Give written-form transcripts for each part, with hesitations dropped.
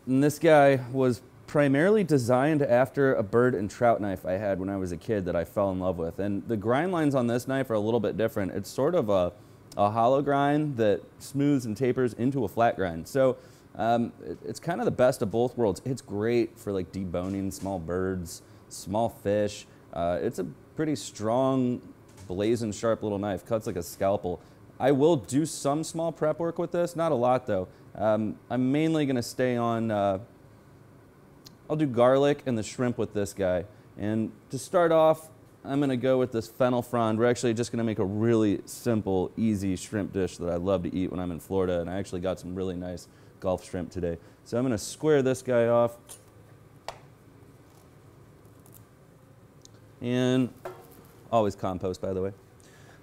And this guy was primarily designed after a bird and trout knife I had when I was a kid that I fell in love with. And the grind lines on this knife are a little bit different. It's sort of a hollow grind that smooths and tapers into a flat grind. So it's kind of the best of both worlds. It's great for like deboning small birds, small fish. It's a pretty strong, blazing sharp little knife. Cuts like a scalpel. I will do some small prep work with this, not a lot though. I'm mainly going to stay on, I'll do garlic and the shrimp with this guy. And to start off, I'm going to go with this fennel frond. We're actually just going to make a really simple, easy shrimp dish that I love to eat when I'm in Florida. And I actually got some really nice Gulf shrimp today. So I'm going to square this guy off. And always compost, by the way.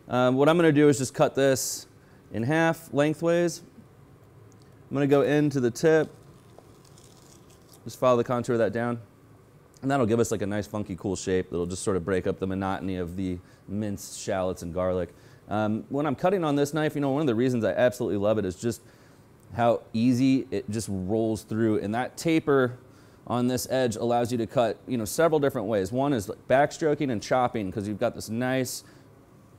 What I'm going to do is just cut this in half lengthways. I'm going to go into the tip. Just follow the contour of that down. And that'll give us like a nice, funky, cool shape that'll just sort of break up the monotony of the minced shallots and garlic. When I'm cutting on this knife, you know, one of the reasons I absolutely love it is just how easy it just rolls through. And that taper on this edge allows you to cut, you know, several different ways. One is like backstroking and chopping because you've got this nice,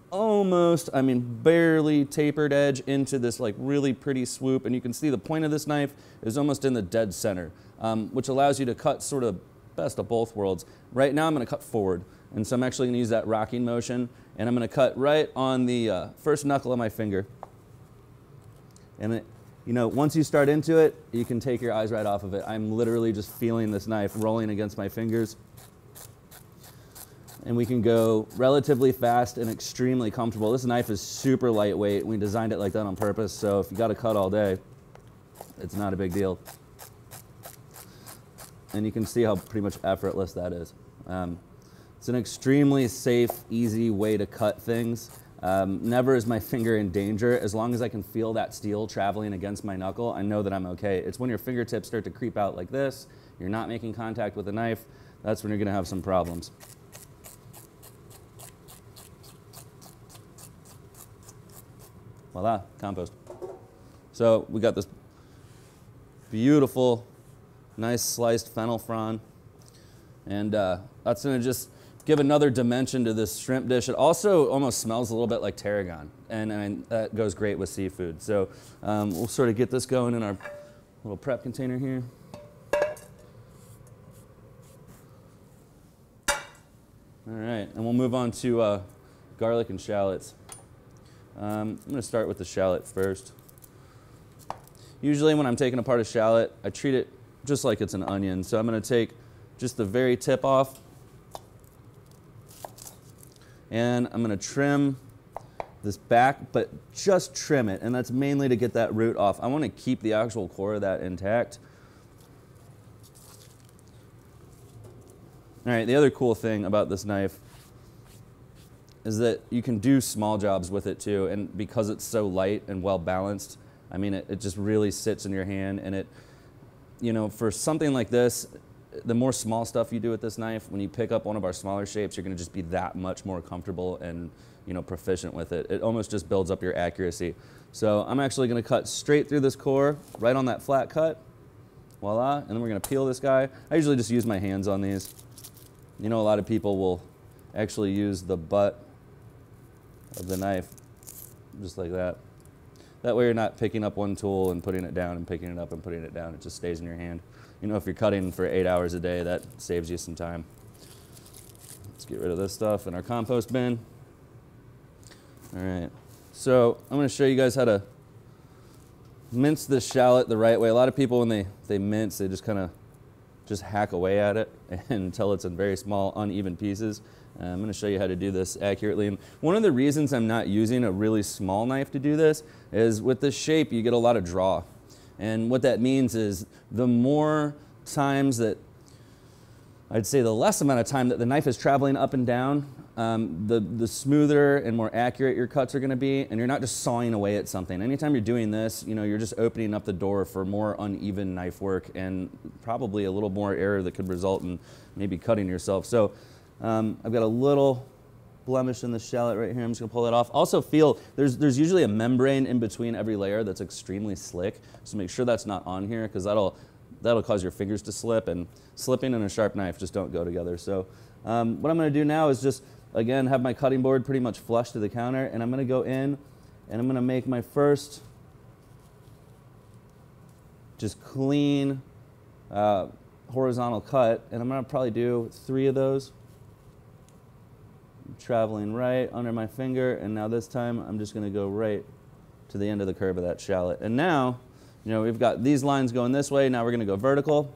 almost, I mean, barely tapered edge into this like really pretty swoop. And you can see the point of this knife is almost in the dead center, which allows you to cut sort of best of both worlds. Right now I'm going to cut forward, and so I'm actually going to use that rocking motion, and I'm going to cut right on the first knuckle of my finger. And it, you know, once you start into it, you can take your eyes right off of it. I'm literally just feeling this knife rolling against my fingers. And we can go relatively fast and extremely comfortable. This knife is super lightweight. We designed it like that on purpose, so if you got to cut all day, it's not a big deal. And you can see how pretty much effortless that is. It's an extremely safe, easy way to cut things. Never is my finger in danger. As long as I can feel that steel traveling against my knuckle, I know that I'm okay. It's when your fingertips start to creep out like this, you're not making contact with the knife, that's when you're gonna have some problems. Voila, compost. So we got this beautiful, nice sliced fennel frond, and that's going to just give another dimension to this shrimp dish. It also almost smells a little bit like tarragon, and that goes great with seafood. So we'll sort of get this going in our little prep container here. All right, and we'll move on to garlic and shallots. I'm going to start with the shallot first. Usually when I'm taking apart a shallot, I treat it just like it's an onion. So I'm going to take just the very tip off, and I'm going to trim this back, but just trim it, and that's mainly to get that root off. I want to keep the actual core of that intact. All right, the other cool thing about this knife is that you can do small jobs with it too, and because it's so light and well balanced, I mean, it just really sits in your hand, and it, you know, for something like this, the more small stuff you do with this knife, when you pick up one of our smaller shapes, you're going to just be that much more comfortable and, you know, proficient with it. It almost just builds up your accuracy. So I'm actually going to cut straight through this core, right on that flat cut. Voila. And then we're going to peel this guy. I usually just use my hands on these. You know, a lot of people will actually use the butt of the knife, just like that. That way you're not picking up one tool and putting it down and picking it up and putting it down. It just stays in your hand. You know, if you're cutting for 8 hours a day, that saves you some time. Let's get rid of this stuff in our compost bin. All right, so I'm going to show you guys how to mince this shallot the right way. A lot of people, when they mince, they just kind of just hack away at it until it's in very small, uneven pieces. I'm going to show you how to do this accurately. And one of the reasons I'm not using a really small knife to do this is with this shape, you get a lot of draw. And what that means is the more times that, I'd say the less amount of time that the knife is traveling up and down, the smoother and more accurate your cuts are going to be, and you're not just sawing away at something. Anytime you're doing this, you know, you're just opening up the door for more uneven knife work and probably a little more error that could result in maybe cutting yourself. So I've got a little blemish in the shallot right here. I'm just going to pull that off. Also feel there's usually a membrane in between every layer that's extremely slick, so make sure that's not on here because that'll that'll cause your fingers to slip, and slipping and a sharp knife just don't go together. So what I'm going to do now is just, again, have my cutting board pretty much flush to the counter, and I'm going to go in and I'm going to make my first just clean horizontal cut, and I'm going to probably do 3 of those, traveling right under my finger, and now this time I'm just going to go right to the end of the curve of that shallot. And now, you know, we've got these lines going this way. Now we're going to go vertical.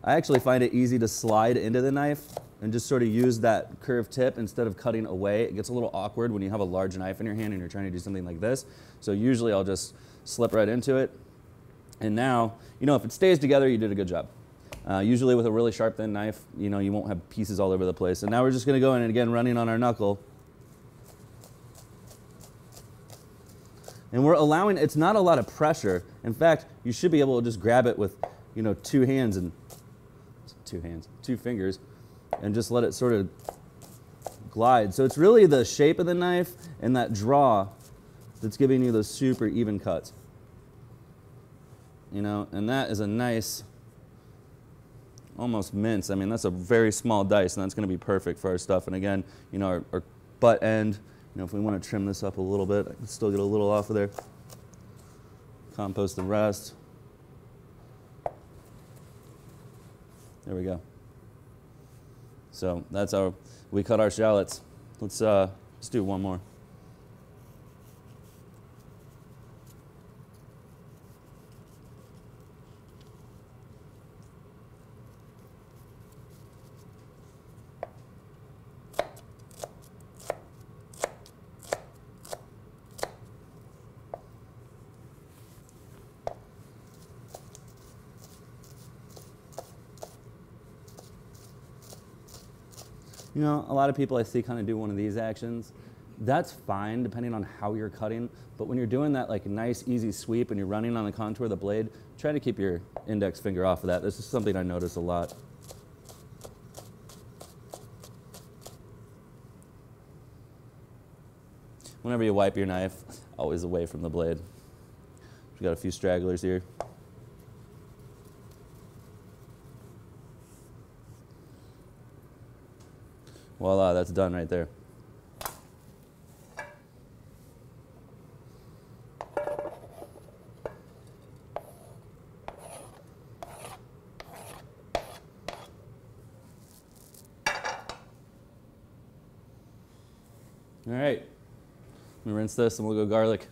I actually find it easy to slide into the knife and just sort of use that curved tip instead of cutting away. It gets a little awkward when you have a large knife in your hand and you're trying to do something like this. So usually I'll just slip right into it. And now, you know, if it stays together, you did a good job. Usually with a really sharp, thin knife, you know, you won't have pieces all over the place. And now we're just going to go in and, again, running on our knuckle. And we're allowing, it's not a lot of pressure. In fact, you should be able to just grab it with, you know, 2 fingers, and just let it sort of glide. So it's really the shape of the knife and that draw that's giving you those super even cuts. You know, and that is a nice, almost mince. I mean, that's a very small dice, and that's going to be perfect for our stuff. And again, you know, our butt end, you know, if we want to trim this up a little bit, I can still get a little off of there. Compost the rest. There we go. So that's how we cut our shallots. Let's do one more. You know, a lot of people I see kind of do one of these actions. That's fine depending on how you're cutting, but when you're doing that like nice easy sweep and you're running on the contour of the blade, try to keep your index finger off of that. This is something I notice a lot. Whenever you wipe your knife, always away from the blade. We've got a few stragglers here. Voila, that's done right there. All right, let me rinse this and we'll go garlic.